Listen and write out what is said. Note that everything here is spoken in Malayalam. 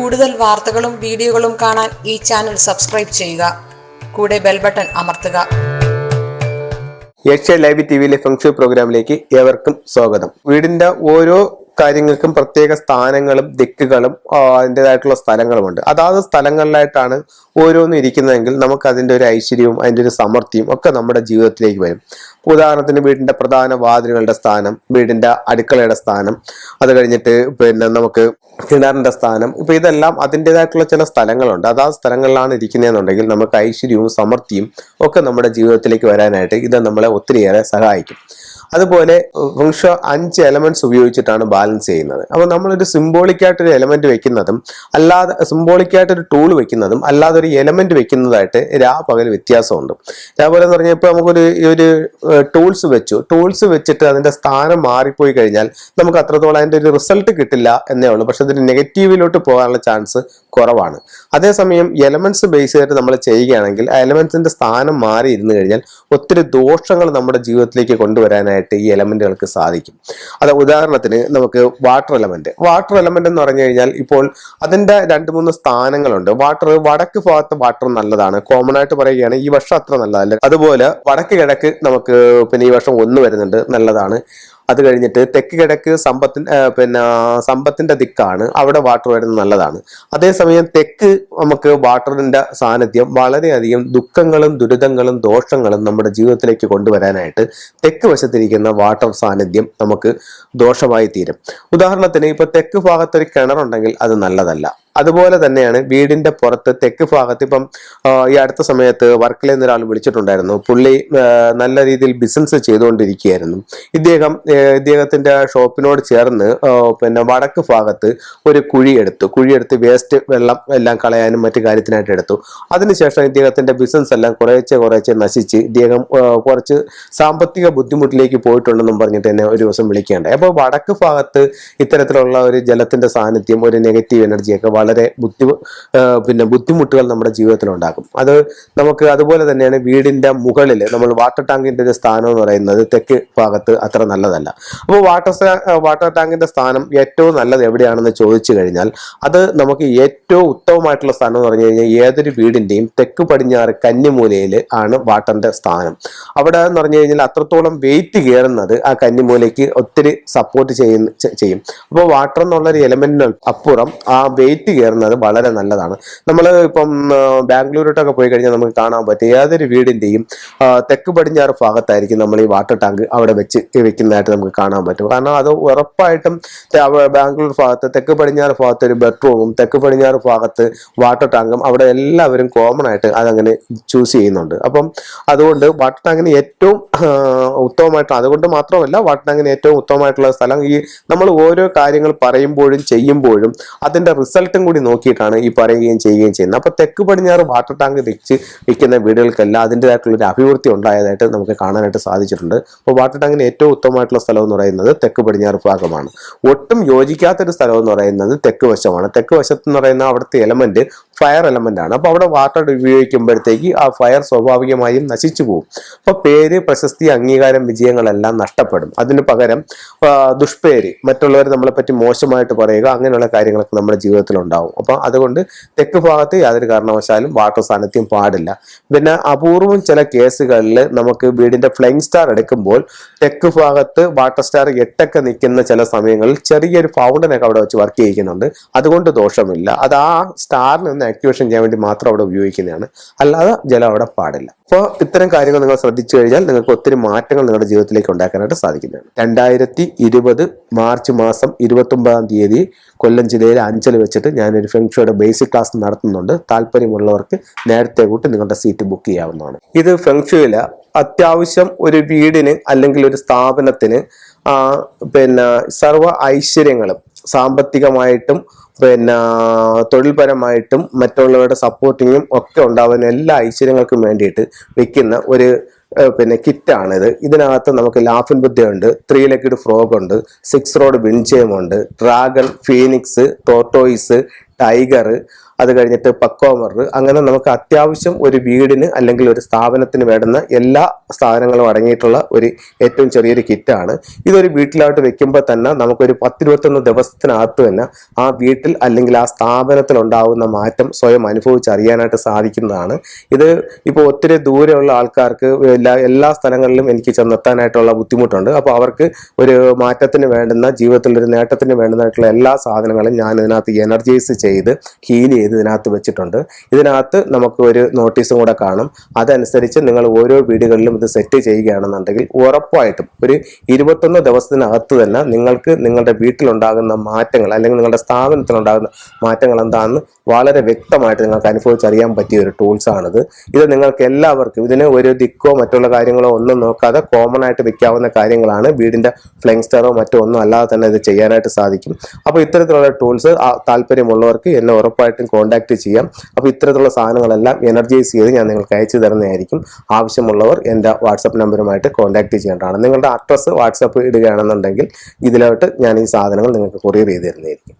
കൂടുതൽ വാർത്തകളും വീഡിയോകളും കാണാൻ ഈ ചാനൽ സബ്സ്ക്രൈബ് ചെയ്യുക. കൂടെ ബെൽ ബട്ടൺ അമർത്തുക. ഏഷ്യ ലൈവ് ടിവിയിലെ ഫംഗ്ഷൻ പ്രോഗ്രാമിലേക്ക് ഏവർക്കും സ്വാഗതം. വീടിന്റെ ഓരോ കാര്യങ്ങൾക്കും പ്രത്യേക സ്ഥാനങ്ങളും ദിക്കുകളും അതിൻ്റെതായിട്ടുള്ള സ്ഥലങ്ങളുമുണ്ട്. അതാത് സ്ഥലങ്ങളിലായിട്ടാണ് ഓരോന്നും ഇരിക്കുന്നതെങ്കിൽ നമുക്ക് അതിൻ്റെ ഒരു ഐശ്വര്യവും അതിൻ്റെ ഒരു സമൃദ്ധിയും ഒക്കെ നമ്മുടെ ജീവിതത്തിലേക്ക് വരും. ഉദാഹരണത്തിന് വീടിന്റെ പ്രധാന വാതിലുകളുടെ സ്ഥാനം, വീടിന്റെ അടുക്കളയുടെ സ്ഥാനം, അത് കഴിഞ്ഞിട്ട് നമുക്ക് കിണറിന്റെ സ്ഥാനം, ഇപ്പൊ ഇതെല്ലാം അതിൻ്റെതായിട്ടുള്ള ചില സ്ഥലങ്ങളുണ്ട്. അതാ സ്ഥലങ്ങളിലാണ് ഇരിക്കുന്നതെന്നുണ്ടെങ്കിൽ നമുക്ക് ഐശ്വര്യവും സമൃദ്ധിയും ഒക്കെ നമ്മുടെ ജീവിതത്തിലേക്ക് വരാനായിട്ട് ഇത് നമ്മളെ ഒത്തിരിയേറെ സഹായിക്കും. അതുപോലെ ഫംഗ്ഷ 5 എലമെന്റ്സ് ഉപയോഗിച്ചിട്ടാണ് ബാലൻസ് ചെയ്യുന്നത്. അപ്പൊ നമ്മളൊരു സിംബോളിക്കായിട്ടൊരു എലമെന്റ് വെക്കുന്നതും അല്ലാതെ സിംബോളിക്കായിട്ടൊരു ടൂൾ വെക്കുന്നതും അല്ലാതെ ഒരു എലമെന്റ് വെക്കുന്നതായിട്ട് പകൽ വ്യത്യാസമുണ്ട്. രാപോലെ എന്ന് പറഞ്ഞാൽ ഇപ്പൊ നമുക്കൊരു ടൂൾസ് വെച്ചിട്ട് അതിന്റെ സ്ഥാനം മാറിപ്പോയി കഴിഞ്ഞാൽ നമുക്ക് അത്രത്തോളം അതിന്റെ ഒരു റിസൾട്ട് കിട്ടില്ല എന്നേ ഉള്ളൂ. പക്ഷെ അതിന് നെഗറ്റീവിലോട്ട് പോകാനുള്ള ചാൻസ് കുറവാണ്. അതേസമയം എലമെന്റ്സ് ബേസ് ചെയ്തിട്ട് നമ്മൾ ചെയ്യുകയാണെങ്കിൽ ആ എലമെന്റ്സിന്റെ സ്ഥാനം മാറി ഇരുന്ന് കഴിഞ്ഞാൽ ഒത്തിരി ദോഷങ്ങൾ നമ്മുടെ ജീവിതത്തിലേക്ക് കൊണ്ടുവരാനായിട്ട് ഈ എലമെന്റുകൾക്ക് സാധിക്കും. അത് ഉദാഹരണത്തിന് നമുക്ക് വാട്ടർ എലമെന്റ് എന്ന് പറഞ്ഞു കഴിഞ്ഞാൽ ഇപ്പോൾ അതിന്റെ 2-3 സ്ഥാനങ്ങളുണ്ട്. വടക്ക് ഭാഗത്ത് വാട്ടർ നല്ലതാണ്, കോമൺ ആയിട്ട് പറയുകയാണ്. ഈ വർഷം അത്ര നല്ലതല്ല. അതുപോലെ വടക്ക് കിഴക്ക് നമുക്ക് ഈ വർഷം 1 വരുന്നുണ്ട്, നല്ലതാണ്. അത് കഴിഞ്ഞിട്ട് തെക്ക് കിഴക്ക് സമ്പത്തിന്റെ ദിക്കാണ്, അവിടെ വാട്ടർ വരുന്നത് നല്ലതാണ്. അതേസമയം തെക്ക് നമുക്ക് വാട്ടറിന്റെ സാന്നിധ്യം വളരെയധികം ദുഃഖങ്ങളും ദുരിതങ്ങളും ദോഷങ്ങളും നമ്മുടെ ജീവിതത്തിലേക്ക് കൊണ്ടുവരാനായിട്ട് തെക്ക് വശത്തിരിക്കുന്ന വാട്ടർ സാന്നിധ്യം നമുക്ക് ദോഷമായി തീരും. ഉദാഹരണത്തിന് ഇപ്പൊ തെക്ക് ഭാഗത്തൊരു കിണറുണ്ടെങ്കിൽ അത് നല്ലതല്ല. അതുപോലെ തന്നെയാണ് വീടിന്റെ പുറത്ത് തെക്ക് ഭാഗത്ത് ഇപ്പം ഈ അടുത്ത സമയത്ത് വർക്കലയിൽ നിന്ന് ഒരാൾ വിളിച്ചിട്ടുണ്ടായിരുന്നു. പുള്ളി നല്ല രീതിയിൽ ബിസിനസ് ചെയ്തുകൊണ്ടിരിക്കുകയായിരുന്നു. ഇദ്ദേഹത്തിന്റെ ഷോപ്പിനോട് ചേർന്ന് വടക്ക് ഭാഗത്ത് ഒരു കുഴിയെടുത്ത് വേസ്റ്റ് വെള്ളം എല്ലാം കളയാനും മറ്റു കാര്യത്തിനായിട്ട് എടുത്തു. അതിനുശേഷം ഇദ്ദേഹത്തിന്റെ ബിസിനസ് എല്ലാം കുറേശ്ശെ നശിച്ച് ഇദ്ദേഹം കുറച്ച് സാമ്പത്തിക ബുദ്ധിമുട്ടിലേക്ക് പോയിട്ടുണ്ടെന്നും പറഞ്ഞിട്ട് എന്നെ ഒരു ദിവസം വിളിക്കുകയുണ്ടായി. അപ്പോൾ വടക്ക് ഭാഗത്ത് ഇത്തരത്തിലുള്ള ഒരു ജലത്തിന്റെ സാന്നിധ്യം, ഒരു നെഗറ്റീവ് എനർജിയൊക്കെ വളരെ ബുദ്ധിമുട്ടുകൾ നമ്മുടെ ജീവിതത്തിൽ ഉണ്ടാക്കും. അത് നമുക്ക് അതുപോലെ തന്നെയാണ് വീടിന്റെ മുകളിൽ നമ്മൾ വാട്ടർ ടാങ്കിന്റെ ഒരു സ്ഥാനം എന്ന് പറയുന്നത് തെക്ക് ഭാഗത്ത് അത്ര നല്ലതല്ല. അപ്പോൾ വാട്ടർ ടാങ്കിന്റെ സ്ഥാനം ഏറ്റവും നല്ലത് എവിടെയാണെന്ന് ചോദിച്ചു കഴിഞ്ഞാൽ അത് നമുക്ക് ഏറ്റവും ഉത്തമമായിട്ടുള്ള സ്ഥാനം എന്ന് പറഞ്ഞു കഴിഞ്ഞാൽ ഏതൊരു വീടിന്റെയും തെക്ക് പടിഞ്ഞാറ് കന്നിമൂലയിൽ ആണ് വാട്ടറിന്റെ സ്ഥാനം. അവിടെ എന്ന് പറഞ്ഞു കഴിഞ്ഞാൽ അത്രത്തോളം വെയിറ്റ് കയറുന്നത് ആ കന്നിമൂലയ്ക്ക് ഒത്തിരി സപ്പോർട്ട് ചെയ്യും. അപ്പോൾ വാട്ടർ എന്നുള്ള ഒരു എലമെന്റിന് അപ്പുറം ആ വെയിറ്റ് കയറുന്നത് വളരെ നല്ലതാണ്. നമ്മൾ ഇപ്പം ബാംഗ്ലൂരിലോട്ടൊക്കെ പോയി കഴിഞ്ഞാൽ നമുക്ക് കാണാൻ പറ്റും ഏതൊരു വീടിന്റെയും തെക്ക് പടിഞ്ഞാറ് ഭാഗത്തായിരിക്കും നമ്മൾ ഈ വാട്ടർ ടാങ്ക് അവിടെ വെക്കുന്നതായിട്ട് നമുക്ക് കാണാൻ പറ്റും. കാരണം അത് ഉറപ്പായിട്ടും ബാംഗ്ലൂർ ഭാഗത്ത് തെക്ക് പടിഞ്ഞാറ് ഭാഗത്ത് ഒരു ബെഡ്റൂമും തെക്ക് പടിഞ്ഞാറ് ഭാഗത്ത് വാട്ടർ ടാങ്കും അവിടെ എല്ലാവരും കോമൺ ആയിട്ട് അതങ്ങനെ ചൂസ് ചെയ്യുന്നുണ്ട്. അപ്പം അതുകൊണ്ട് വാട്ടർ ടാങ്കിന് ഏറ്റവും ഉത്തമമായിട്ട്, അതുകൊണ്ട് മാത്രമല്ല വാട്ടർ ടാങ്കിന് ഏറ്റവും ഉത്തമമായിട്ടുള്ള സ്ഥലം ഈ നമ്മൾ ഓരോ കാര്യങ്ങൾ പറയുമ്പോഴും ചെയ്യുമ്പോഴും അതിന്റെ റിസൾട്ടും കൂടി നോക്കിയിട്ടാണ് ഈ പറയുകയും ചെയ്യുകയും ചെയ്യുന്നത്. അപ്പൊ തെക്ക് പടിഞ്ഞാറ് വാട്ടർ ടാങ്ക് വെക്കുന്ന വീടുകൾക്കെല്ലാം അതിൻ്റെതായിട്ടുള്ള ഒരു അഭിവൃദ്ധി ഉണ്ടായതായിട്ട് നമുക്ക് കാണാനായിട്ട് സാധിച്ചിട്ടുണ്ട്. അപ്പോൾ വാട്ടർ ടാങ്കിന് ഏറ്റവും ഉത്തമമായിട്ടുള്ള സ്ഥലം എന്ന് പറയുന്നത് തെക്ക് പടിഞ്ഞാറ് ഭാഗമാണ്. ഒട്ടും യോജിക്കാത്തൊരു സ്ഥലം എന്ന് പറയുന്നത് തെക്ക് വശമാണ്. തെക്ക് വശത്ത് എന്ന് പറയുന്ന അവിടുത്തെ എലമെന്റ് ഫയർ എലമെന്റ് ആണ്. അപ്പൊ അവിടെ വാട്ടർ ഉപയോഗിക്കുമ്പോഴത്തേക്ക് ആ ഫയർ സ്വാഭാവികമായും നശിച്ചു പോകും. അപ്പൊ പേര്, പ്രശസ്തി, അംഗീകാരം, വിജയങ്ങളെല്ലാം നഷ്ടപ്പെടും. അതിന് പകരം ദുഷ്പേര്, മറ്റുള്ളവർ നമ്മളെ പറ്റി മോശമായിട്ട് പറയുക, അങ്ങനെയുള്ള കാര്യങ്ങളൊക്കെ നമ്മുടെ ജീവിതത്തിൽ ഉണ്ടാവും. അപ്പൊ അതുകൊണ്ട് തെക്ക് ഭാഗത്ത് യാതൊരു കാരണവശാലും വാട്ടർ സാന്നിധ്യം പാടില്ല. പിന്നെ അപൂർവം ചില കേസുകളിൽ നമുക്ക് വീടിന്റെ ഫ്ലൈങ് സ്റ്റാർ എടുക്കുമ്പോൾ തെക്ക് ഭാഗത്ത് വാട്ടർ സ്റ്റാർ 8 നിൽക്കുന്ന ചില സമയങ്ങളിൽ ചെറിയൊരു ഫൗണ്ടനൊക്കെ അവിടെ വെച്ച് വർക്ക് ചെയ്യിക്കുന്നുണ്ട്. അതുകൊണ്ട് ദോഷമില്ല. അത് ആ സ്റ്റാറിന് ഒന്ന് ആക്ടിവേഷൻ ചെയ്യാൻ വേണ്ടി മാത്രം അവിടെ ഉപയോഗിക്കുന്നതാണ്, അല്ലാതെ ജലം അവിടെ പാടില്ല. അപ്പോൾ ഇത്തരം കാര്യങ്ങൾ നിങ്ങൾ ശ്രദ്ധിച്ചു കഴിഞ്ഞാൽ നിങ്ങൾക്ക് ഒത്തിരി മാറ്റങ്ങൾ നിങ്ങളുടെ ജീവിതത്തിലേക്ക് ഉണ്ടാക്കാനായിട്ട് സാധിക്കുന്നതാണ്. 2020 മാർച്ച് മാസം 29-ാം തീയതി കൊല്ലം ജില്ലയിലെ അഞ്ചൽ വെച്ചിട്ട് ഞാനൊരു ഫെങ്ഷുയുടെ ബേസിക് ക്ലാസ് നടത്തുന്നുണ്ട്. താല്പര്യമുള്ളവർക്ക് നേരത്തെ കൂട്ടി നിങ്ങളുടെ സീറ്റ് ബുക്ക് ചെയ്യാവുന്നതാണ്. ഇത് ഫെങ്ഷുയില് അത്യാവശ്യം ഒരു വീടിന് അല്ലെങ്കിൽ ഒരു സ്ഥാപനത്തിന് സർവ്വ ഐശ്വര്യങ്ങളും സാമ്പത്തികമായിട്ടും തൊഴിൽപരമായിട്ടും മറ്റുള്ളവരുടെ സപ്പോർട്ടിങ്ങും ഒക്കെ ഉണ്ടാവുന്ന എല്ലാ ഐശ്വര്യങ്ങൾക്കും വേണ്ടിയിട്ട് വെക്കുന്ന ഒരു കിറ്റാണിത്. ഇതിനകത്ത് നമുക്ക് ലാഫിൻ ബുദ്ധയുണ്ട്, 3 ലെഗ്ഡ് ഫ്രോഗ് ഉണ്ട്, 6 റോഡ് വിൻചെയിം ഉണ്ട്, ഡ്രാഗൺ, ഫീനിക്സ്, ടോർട്ടോയിസ്, ടൈഗർ, അത് കഴിഞ്ഞിട്ട് പക്കോമർ, അങ്ങനെ നമുക്ക് അത്യാവശ്യം ഒരു വീടിന് അല്ലെങ്കിൽ ഒരു സ്ഥാപനത്തിന് വേണ്ടുന്ന എല്ലാ സാധനങ്ങളും അടങ്ങിയിട്ടുള്ള ഒരു ഏറ്റവും ചെറിയൊരു കിറ്റാണ്. ഇതൊരു വീട്ടിലോട്ട് വെക്കുമ്പോൾ തന്നെ നമുക്കൊരു 10-21 ദിവസത്തിനകത്ത് തന്നെ ആ വീട്ടിൽ അല്ലെങ്കിൽ ആ സ്ഥാപനത്തിൽ ഉണ്ടാകുന്ന മാറ്റം സ്വയം അനുഭവിച്ചറിയാനായിട്ട് സാധിക്കുന്നതാണ്. ഇത് ഇപ്പോൾ ഒത്തിരി ദൂരെയുള്ള ആൾക്കാർക്ക് എല്ലാ സ്ഥലങ്ങളിലും എനിക്ക് ചെന്നെത്താനായിട്ടുള്ള ബുദ്ധിമുട്ടുണ്ട്. അപ്പോൾ അവർക്ക് ഒരു മാറ്റത്തിന് വേണ്ടുന്ന, ജീവിതത്തിൽ ഒരു നേട്ടത്തിന് വേണ്ടുന്നതായിട്ടുള്ള എല്ലാ സാധനങ്ങളും ഞാൻ ഇതിനകത്ത് എനർജൈസ് ചെയ്ത് ഹീൽ ചെയ്ത് ഇതിനകത്ത് വെച്ചിട്ടുണ്ട്. ഇതിനകത്ത് നമുക്ക് ഒരു നോട്ടീസും കൂടെ കാണും. അതനുസരിച്ച് നിങ്ങൾ ഓരോ വീടുകളിലും ഇത് സെറ്റ് ചെയ്യുകയാണെന്നുണ്ടെങ്കിൽ ഉറപ്പായിട്ടും ഒരു 21 ദിവസത്തിനകത്ത് തന്നെ നിങ്ങൾക്ക് നിങ്ങളുടെ വീട്ടിലുണ്ടാകുന്ന മാറ്റങ്ങൾ അല്ലെങ്കിൽ നിങ്ങളുടെ സ്ഥാപനത്തിലുണ്ടാകുന്ന മാറ്റങ്ങൾ എന്താണെന്ന് വളരെ വ്യക്തമായിട്ട് നിങ്ങൾക്ക് അനുഭവിച്ചറിയാൻ പറ്റിയ ഒരു ടൂൾസാണിത്. ഇത് നിങ്ങൾക്ക് എല്ലാവർക്കും, ഇതിന് ഒരു ദിക്കോ മറ്റുള്ള കാര്യങ്ങളോ ഒന്നും നോക്കാതെ കോമൺ ആയിട്ട് വെക്കാവുന്ന കാര്യങ്ങളാണ്. വീടിൻ്റെ ഫ്ലെയിങ് സ്റ്റാറോ മറ്റോ ഒന്നും അല്ലാതെ തന്നെ ഇത് ചെയ്യാനായിട്ട് സാധിക്കും. അപ്പോൾ ഇത്തരത്തിലുള്ള ടൂൾസ് താല്പര്യമുള്ളവർക്ക് എന്നെ ഉറപ്പായിട്ടും കോൺടാക്ട് ചെയ്യാം. അപ്പോൾ ഇത്തരത്തിലുള്ള സാധനങ്ങളെല്ലാം എനർജൈസ് ചെയ്ത് ഞാൻ നിങ്ങൾക്ക് അയച്ചു തരുന്നതായിരിക്കും. ആവശ്യമുള്ളവർ എൻ്റെ വാട്സപ്പ് നമ്പറുമായിട്ട് കോൺടാക്ട് ചെയ്യേണ്ടതാണ്. നിങ്ങളുടെ അഡ്രസ്സ് വാട്സപ്പ് ഇടുകയാണെന്നുണ്ടെങ്കിൽ ഇതിലോട്ട് ഞാൻ ഈ സാധനങ്ങൾ നിങ്ങൾക്ക് കൊറിയർ ചെയ്ത് തരുന്നതായിരിക്കും.